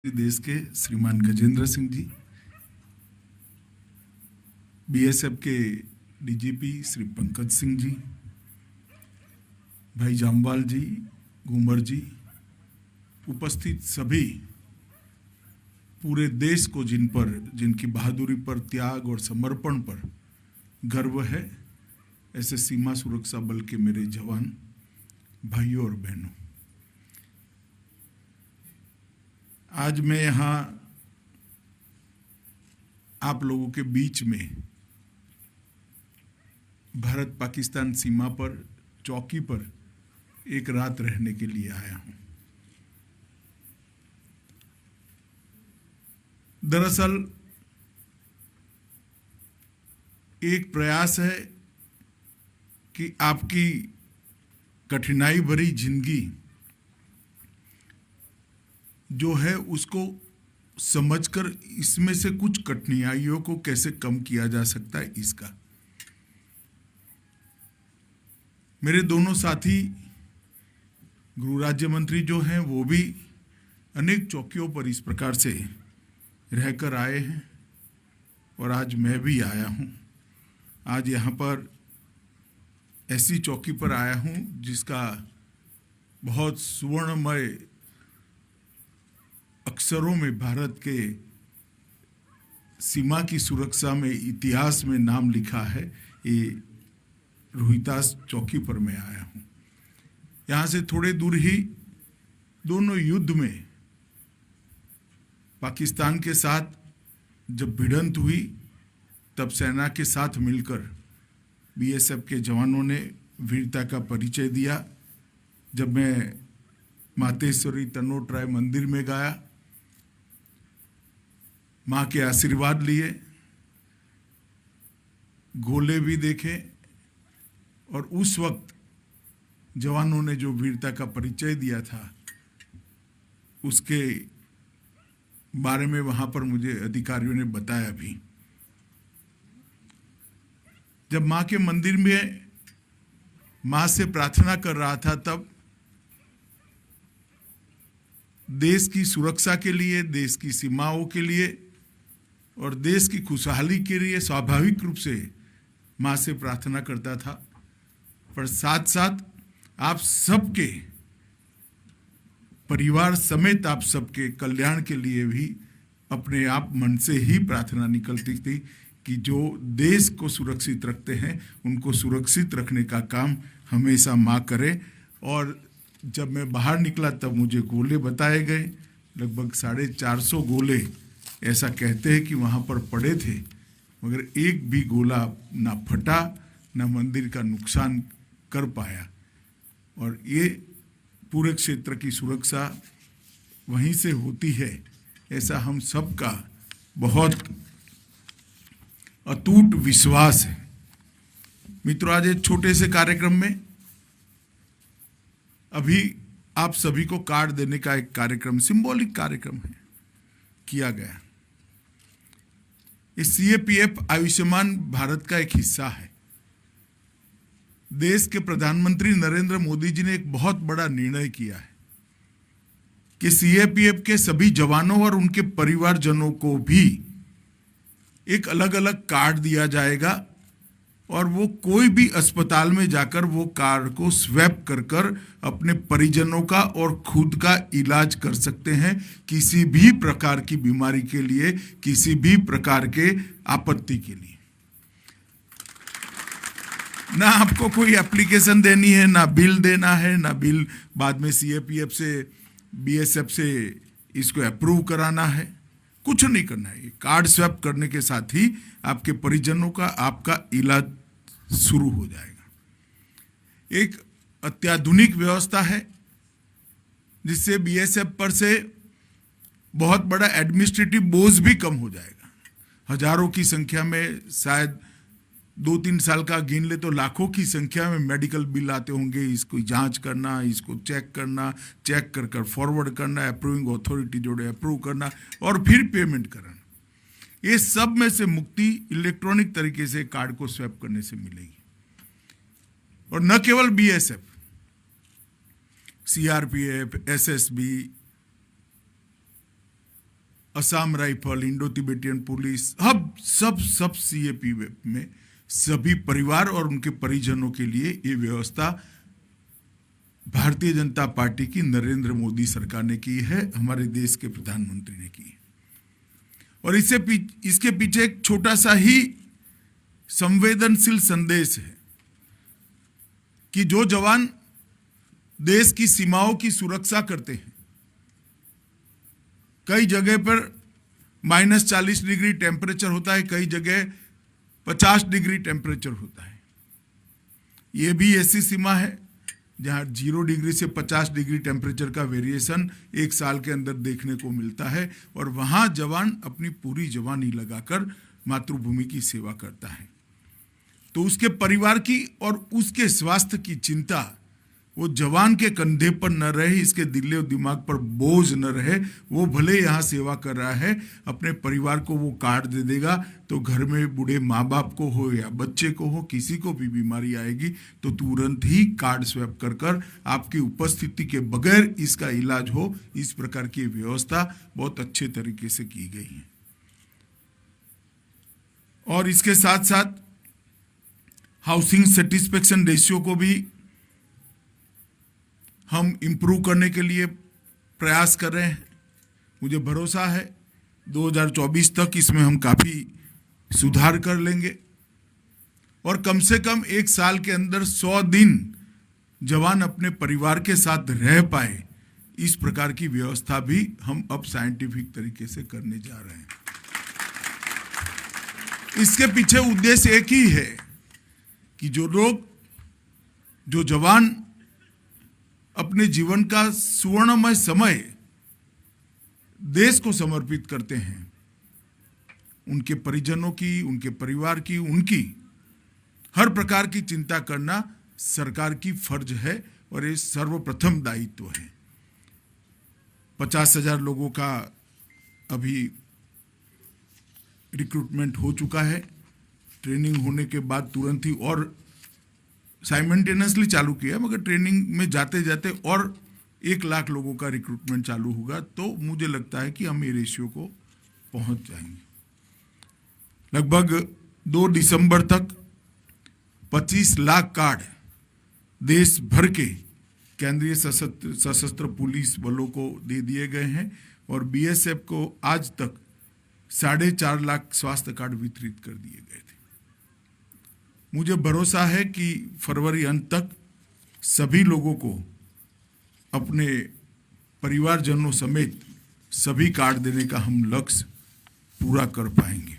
देश के श्रीमान गजेंद्र सिंह जी, बीएसएफ के डीजीपी श्री पंकज सिंह जी, भाई जामवाल जी, घूमर जी, उपस्थित सभी, पूरे देश को जिनकी बहादुरी पर, त्याग और समर्पण पर गर्व है, ऐसे सीमा सुरक्षा बल के मेरे जवान भाइयों और बहनों, आज मैं यहाँ आप लोगों के बीच में भारत पाकिस्तान सीमा पर चौकी पर एक रात रहने के लिए आया हूँ। दरअसल एक प्रयास है कि आपकी कठिनाई भरी जिंदगी जो है उसको समझकर इसमें से कुछ कठिनाइयों को कैसे कम किया जा सकता है, इसका मेरे दोनों साथी गृह राज्य मंत्री जो हैं वो भी अनेक चौकियों पर इस प्रकार से रहकर आए हैं और आज मैं भी आया हूं। आज यहाँ पर ऐसी चौकी पर आया हूं जिसका बहुत सुवर्णमय अक्षरों में भारत के सीमा की सुरक्षा में इतिहास में नाम लिखा है। ये रोहितास चौकी पर मैं आया हूं। यहाँ से थोड़े दूर ही दोनों युद्ध में पाकिस्तान के साथ जब भिड़ंत हुई तब सेना के साथ मिलकर बीएसएफ के जवानों ने वीरता का परिचय दिया। जब मैं मातेश्वरी तनोट राय मंदिर में गया, माँ के आशीर्वाद लिए, गोले भी देखे और उस वक्त जवानों ने जो वीरता का परिचय दिया था उसके बारे में वहां पर मुझे अधिकारियों ने बताया भी। जब माँ के मंदिर में माँ से प्रार्थना कर रहा था तब देश की सुरक्षा के लिए, देश की सीमाओं के लिए और देश की खुशहाली के लिए स्वाभाविक रूप से माँ से प्रार्थना करता था, पर साथ साथ आप सबके परिवार समेत आप सबके कल्याण के लिए भी अपने आप मन से ही प्रार्थना निकलती थी कि जो देश को सुरक्षित रखते हैं उनको सुरक्षित रखने का काम हमेशा माँ करे। और जब मैं बाहर निकला तब मुझे गोले बताए गए, लगभग 450 गोले ऐसा कहते हैं कि वहाँ पर पड़े थे, मगर एक भी गोला ना फटा ना मंदिर का नुकसान कर पाया। और ये पूरे क्षेत्र की सुरक्षा वहीं से होती है, ऐसा हम सबका बहुत अटूट विश्वास है। मित्रों, आज एक छोटे से कार्यक्रम में अभी आप सभी को कार्ड देने का एक कार्यक्रम, सिंबॉलिक कार्यक्रम है, किया गया। इस सीएपीएफ आयुष्मान भारत का एक हिस्सा है। देश के प्रधानमंत्री नरेंद्र मोदी जी ने एक बहुत बड़ा निर्णय किया है कि सीएपीएफ के सभी जवानों और उनके परिवारजनों को भी एक अलग अलग कार्ड दिया जाएगा और वो कोई भी अस्पताल में जाकर वो कार्ड को स्वैप कर अपने परिजनों का और खुद का इलाज कर सकते हैं, किसी भी प्रकार की बीमारी के लिए, किसी भी प्रकार के आपत्ति के लिए। ना आपको कोई एप्लीकेशन देनी है, ना बिल देना है, ना बिल बाद में सीएपीएफ से, बीएसएफ से इसको अप्रूव कराना है, कुछ नहीं करना है। कार्ड स्वैप करने के साथ ही आपके परिजनों का, आपका इलाज शुरू हो जाएगा। एक अत्याधुनिक व्यवस्था है जिससे बीएसएफ पर से बहुत बड़ा एडमिनिस्ट्रेटिव बोझ भी कम हो जाएगा। हजारों की संख्या में, शायद 2-3 साल का गिन ले तो लाखों की संख्या में मेडिकल बिल आते होंगे। इसको जांच करना, इसको चेक करना, चेक कर फॉरवर्ड करना, अप्रूविंग अथॉरिटी जोड़े अप्रूव करना और फिर पेमेंट करना। ये सब में से मुक्ति इलेक्ट्रॉनिक तरीके से कार्ड को स्वैप करने से मिलेगी। और न केवल BSF, CRPF, SSB, Assam rifle, Indo Tibetan police, अब सब सीएपी में सभी परिवार और उनके परिजनों के लिए ये व्यवस्था भारतीय जनता पार्टी की नरेंद्र मोदी सरकार ने की है, हमारे देश के प्रधानमंत्री ने की है। और इसके पीछे एक छोटा सा ही संवेदनशील संदेश है कि जो जवान देश की सीमाओं की सुरक्षा करते हैं, कई जगह पर -40 डिग्री टेम्परेचर होता है, कई जगह 50 डिग्री टेम्परेचर होता है। ये भी ऐसी सीमा है जहां 0 डिग्री से 50 डिग्री टेम्परेचर का वेरिएशन एक साल के अंदर देखने को मिलता है, और वहां जवान अपनी पूरी जवानी लगाकर मातृभूमि की सेवा करता है। तो उसके परिवार की और उसके स्वास्थ्य की चिंता वो जवान के कंधे पर न रहे, इसके दिल और दिमाग पर बोझ न रहे। वो भले यहाँ सेवा कर रहा है, अपने परिवार को वो कार्ड दे देगा तो घर में बूढ़े माँ बाप को हो या बच्चे को हो, किसी को भी बीमारी आएगी तो तुरंत ही कार्ड स्वैप कर कर आपकी उपस्थिति के बगैर इसका इलाज हो। इस प्रकार की व्यवस्था बहुत अच्छे तरीके से की गई है। और इसके साथ साथ हाउसिंग सेटिस्फेक्शन रेशियो को भी हम इम्प्रूव करने के लिए प्रयास कर रहे हैं। मुझे भरोसा है 2024 तक इसमें हम काफ़ी सुधार कर लेंगे, और कम से कम एक साल के अंदर 100 दिन जवान अपने परिवार के साथ रह पाए, इस प्रकार की व्यवस्था भी हम अब साइंटिफिक तरीके से करने जा रहे हैं। इसके पीछे उद्देश्य एक ही है कि जो जवान अपने जीवन का सुवर्णमय समय देश को समर्पित करते हैं, उनके परिजनों की, उनके परिवार की, उनकी हर प्रकार की चिंता करना सरकार की फर्ज है और ये सर्वप्रथम दायित्व है। 50,000 लोगों का अभी रिक्रूटमेंट हो चुका है। ट्रेनिंग होने के बाद तुरंत ही और साइमल्टेनियसली चालू किया, मगर ट्रेनिंग में जाते जाते और 1 लाख लोगों का रिक्रूटमेंट चालू होगा, तो मुझे लगता है कि हम ये रेशियो को पहुंच जाएंगे। लगभग 2 दिसंबर तक 25 लाख कार्ड देश भर के केंद्रीय सशस्त्र पुलिस बलों को दे दिए गए हैं, और बीएसएफ को आज तक 4.5 लाख स्वास्थ्य कार्ड वितरित कर दिए गए थे। मुझे भरोसा है कि फरवरी अंत तक सभी लोगों को अपने परिवारजनों समेत सभी कार्ड देने का हम लक्ष्य पूरा कर पाएंगे।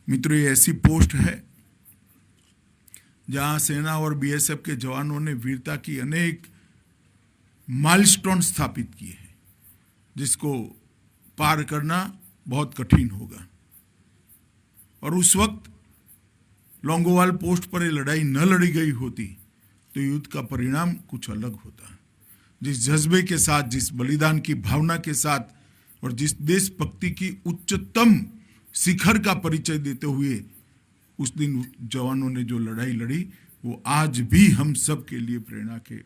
मित्रों, ये ऐसी पोस्ट है जहां सेना और बीएसएफ के जवानों ने वीरता की अनेक माइलस्टोन स्थापित किए हैं, जिसको पार करना बहुत कठिन होगा। और उस वक्त लौंगोवाल पोस्ट पर ये लड़ाई न लड़ी गई होती तो युद्ध का परिणाम कुछ अलग होता। जिस जज्बे के साथ, जिस बलिदान की भावना के साथ और जिस देशभक्ति की उच्चतम शिखर का परिचय देते हुए उस दिन जवानों ने जो लड़ाई लड़ी, वो आज भी हम सब के लिए प्रेरणा के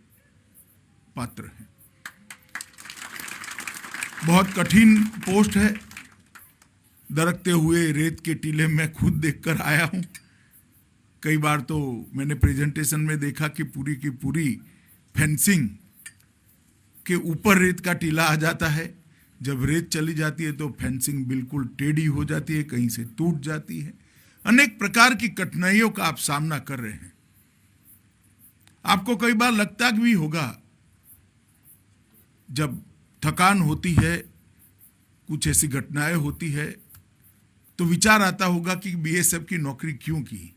पात्र हैं। बहुत कठिन पोस्ट है। दरकते हुए रेत के टीले में खुद देखकर आया हूं। कई बार तो मैंने प्रेजेंटेशन में देखा कि पूरी की पूरी फेंसिंग के ऊपर रेत का टीला आ जाता है। जब रेत चली जाती है तो फेंसिंग बिल्कुल टेढ़ी हो जाती है, कहीं से टूट जाती है। अनेक प्रकार की कठिनाइयों का आप सामना कर रहे हैं। आपको कई बार लगता भी होगा, जब थकान होती है, कुछ ऐसी घटनाएं होती है, तो विचार आता होगा कि बीएसएफ की नौकरी क्यों की।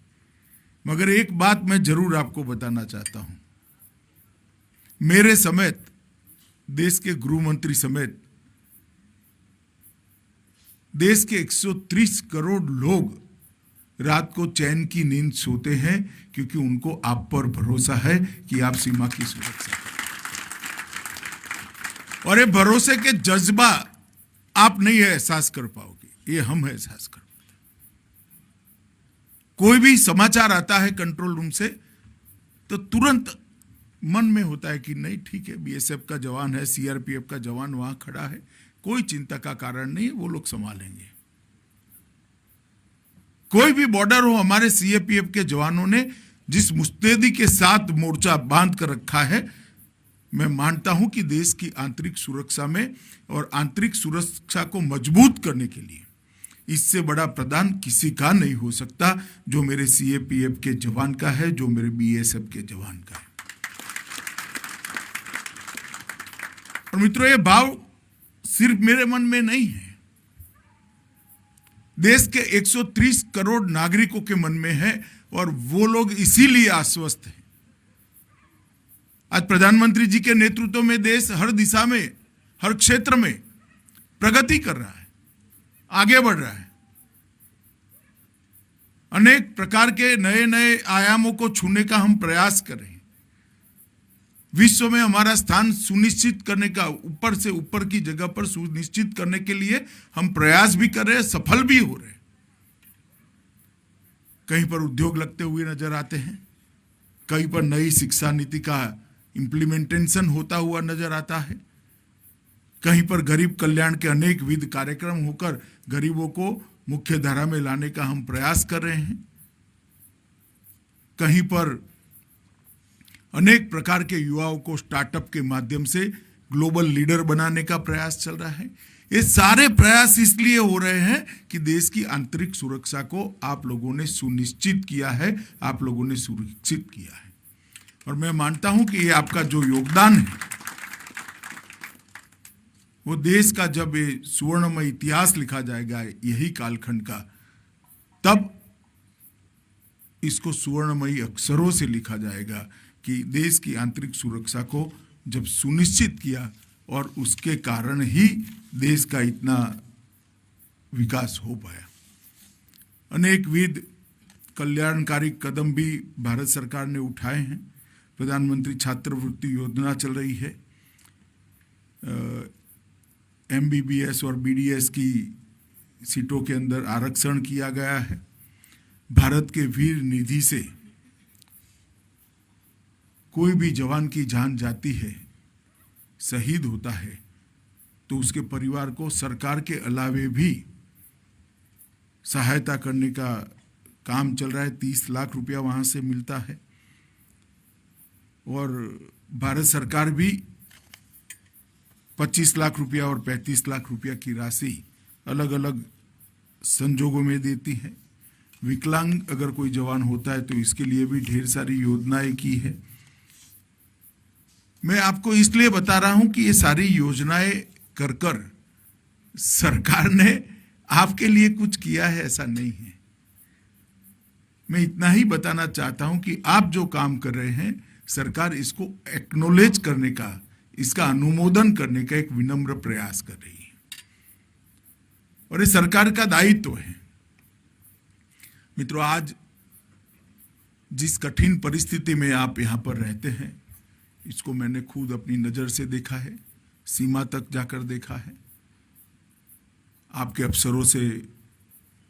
मगर एक बात मैं जरूर आपको बताना चाहता हूं, मेरे समेत, देश के गृह मंत्री समेत देश के 130 करोड़ लोग रात को चैन की नींद सोते हैं, क्योंकि उनको आप पर भरोसा है कि आप सीमा की सुरक्षा करें। और ये भरोसे के जज्बा आप नहीं एहसास कर पाओगे, ये हम एहसास कर। कोई भी समाचार आता है कंट्रोल रूम से तो तुरंत मन में होता है कि नहीं, ठीक है, बीएसएफ का जवान है, सीआरपीएफ का जवान वहां खड़ा है, कोई चिंता का कारण नहीं, वो लोग संभालेंगे। कोई भी बॉर्डर हो, हमारे सीएपीएफ के जवानों ने जिस मुस्तैदी के साथ मोर्चा बांध कर रखा है, मैं मानता हूं कि देश की आंतरिक सुरक्षा में और आंतरिक सुरक्षा को मजबूत करने के लिए इससे बड़ा प्रदान किसी का नहीं हो सकता, जो मेरे सीएपीएफ के जवान का है, जो मेरे बीएसएफ के जवान का है। और मित्रों, ये भाव सिर्फ मेरे मन में नहीं है, देश के 130 करोड़ नागरिकों के मन में है, और वो लोग इसीलिए आश्वस्त हैं। आज प्रधानमंत्री जी के नेतृत्व में देश हर दिशा में, हर क्षेत्र में प्रगति कर रहा है, आगे बढ़ रहा है। अनेक प्रकार के नए नए आयामों को छूने का हम प्रयास कर रहे हैं। विश्व में हमारा स्थान सुनिश्चित करने का, ऊपर से ऊपर की जगह पर सुनिश्चित करने के लिए हम प्रयास भी कर रहे हैं, सफल भी हो रहे हैं। कहीं पर उद्योग लगते हुए नजर आते हैं, कहीं पर नई शिक्षा नीति का इम्प्लीमेंटेशन होता हुआ नजर आता है, कहीं पर गरीब कल्याण के अनेक विध कार्यक्रम होकर गरीबों को मुख्य धारा में लाने का हम प्रयास कर रहे हैं, कहीं पर अनेक प्रकार के युवाओं को स्टार्टअप के माध्यम से ग्लोबल लीडर बनाने का प्रयास चल रहा है। ये सारे प्रयास इसलिए हो रहे हैं कि देश की आंतरिक सुरक्षा को आप लोगों ने सुनिश्चित किया है, आप लोगों ने सुरक्षित किया है। और मैं मानता हूं कि ये आपका जो योगदान है, वो देश का जब ये सुवर्णमय इतिहास लिखा जाएगा यही कालखंड का, तब इसको सुवर्णमयी अक्षरों से लिखा जाएगा कि देश की आंतरिक सुरक्षा को जब सुनिश्चित किया, और उसके कारण ही देश का इतना विकास हो पाया। अनेकविध कल्याणकारी कदम भी भारत सरकार ने उठाए हैं। प्रधानमंत्री छात्रवृत्ति योजना चल रही है, एमबीबीएस और बीडीएस की सीटों के अंदर आरक्षण किया गया है। भारत के वीर निधि से कोई भी जवान की जान जाती है, शहीद होता है, तो उसके परिवार को सरकार के अलावे भी सहायता करने का काम चल रहा है। 30 लाख रुपया वहाँ से मिलता है, और भारत सरकार भी 25 लाख रुपया और 35 लाख रुपया की राशि अलग अलग संजोगों में देती है। विकलांग अगर कोई जवान होता है तो इसके लिए भी ढेर सारी योजनाएं की है। मैं आपको इसलिए बता रहा हूं कि ये सारी योजनाएं कर कर सरकार ने आपके लिए कुछ किया है, ऐसा नहीं है। मैं इतना ही बताना चाहता हूं कि आप जो काम कर रहे हैं, सरकार इसको एक्नॉलेज करने का, इसका अनुमोदन करने का एक विनम्र प्रयास कर रही है, और ये सरकार का दायित्व है। मित्रों, आज जिस कठिन परिस्थिति में आप यहाँ पर रहते हैं, इसको मैंने खुद अपनी नज़र से देखा है, सीमा तक जाकर देखा है। आपके अफसरों से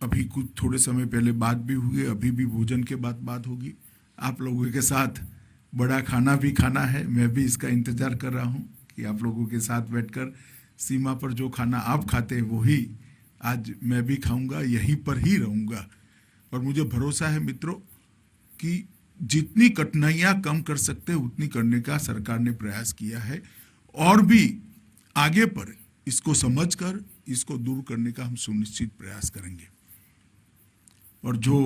अभी कुछ थोड़े समय पहले बात भी हुई, अभी भी भोजन के बाद बात होगी। आप लोगों के साथ बड़ा खाना भी खाना है, मैं भी इसका इंतज़ार कर रहा हूँ कि आप लोगों के साथ बैठकर सीमा पर जो खाना आप खाते हैं वही आज मैं भी खाऊंगा, यहीं पर ही रहूँगा। और मुझे भरोसा है मित्रों कि जितनी कठिनाइयाँ कम कर सकते हैं उतनी करने का सरकार ने प्रयास किया है, और भी आगे पर इसको समझकर इसको दूर करने का हम सुनिश्चित प्रयास करेंगे। और जो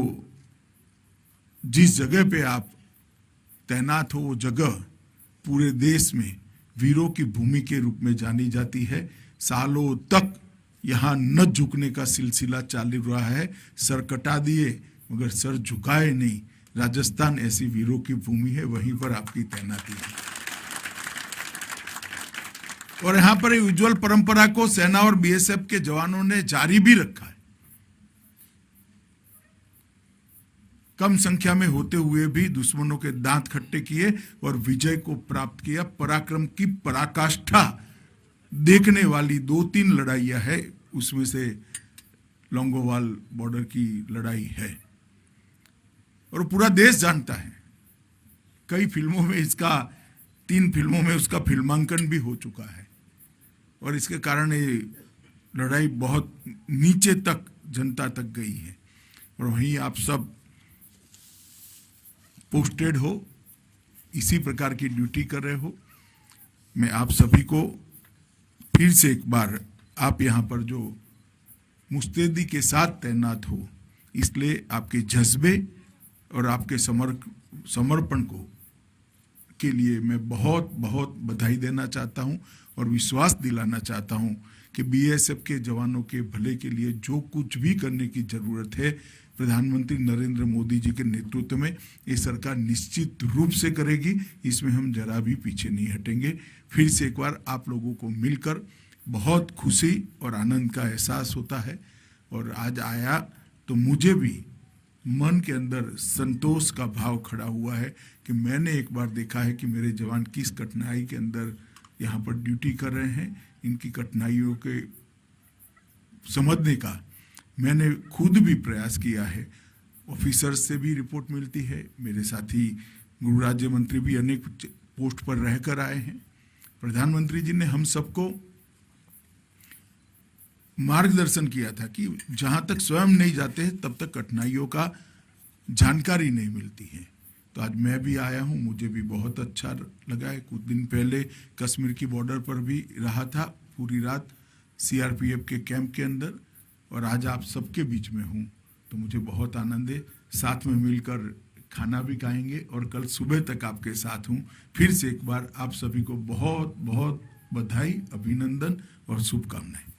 जिस जगह पे आप तैनात हो, वो जगह पूरे देश में वीरों की भूमि के रूप में जानी जाती है। सालों तक यहाँ न झुकने का सिलसिला चालू रहा है। सर कटा दिए मगर सर झुकाए नहीं। राजस्थान ऐसी वीरों की भूमि है, वहीं पर आपकी तैनाती है। और यहाँ पर उज्जवल परंपरा को सेना और बीएसएफ के जवानों ने जारी भी रखा है। कम संख्या में होते हुए भी दुश्मनों के दांत खट्टे किए और विजय को प्राप्त किया। पराक्रम की पराकाष्ठा देखने वाली 2-3 लड़ाइयां है, उसमें से लोंगोवाल बॉर्डर की लड़ाई है, और पूरा देश जानता है। कई फिल्मों में इसका, 3 फिल्मों में उसका फिल्मांकन भी हो चुका है, और इसके कारण ये लड़ाई बहुत नीचे तक जनता तक गई है, और वहीं आप सब पोस्टेड हो, इसी प्रकार की ड्यूटी कर रहे हो। मैं आप सभी को फिर से एक बार, आप यहाँ पर जो मुस्तैदी के साथ तैनात हो, इसलिए आपके जज्बे और आपके समर्पण को के लिए मैं बहुत बहुत बधाई देना चाहता हूं और विश्वास दिलाना चाहता हूं कि बीएसएफ के जवानों के भले के लिए जो कुछ भी करने की जरूरत है, प्रधानमंत्री नरेंद्र मोदी जी के नेतृत्व में ये सरकार निश्चित रूप से करेगी। इसमें हम जरा भी पीछे नहीं हटेंगे। फिर से एक बार आप लोगों को मिलकर बहुत खुशी और आनंद का एहसास होता है, और आज आया तो मुझे भी मन के अंदर संतोष का भाव खड़ा हुआ है कि मैंने एक बार देखा है कि मेरे जवान किस कठिनाई के अंदर यहाँ पर ड्यूटी कर रहे हैं। इनकी कठिनाइयों के समझने का मैंने खुद भी प्रयास किया है। ऑफिसर्स से भी रिपोर्ट मिलती है, मेरे साथी गृह राज्य मंत्री भी अनेक पोस्ट पर रहकर आए हैं। प्रधानमंत्री जी ने हम सबको मार्गदर्शन किया था कि जहाँ तक स्वयं नहीं जाते हैं तब तक कठिनाइयों का जानकारी नहीं मिलती है। तो आज मैं भी आया हूँ, मुझे भी बहुत अच्छा लगा है। कुछ दिन पहले कश्मीर की बॉर्डर पर भी रहा था पूरी रात सीआरपीएफ के कैंप के अंदर, और आज आप सबके बीच में हूँ तो मुझे बहुत आनंद है। साथ में मिलकर खाना भी खाएंगे और कल सुबह तक आपके साथ हूँ। फिर से एक बार आप सभी को बहुत बहुत बधाई, अभिनंदन और शुभकामनाएं।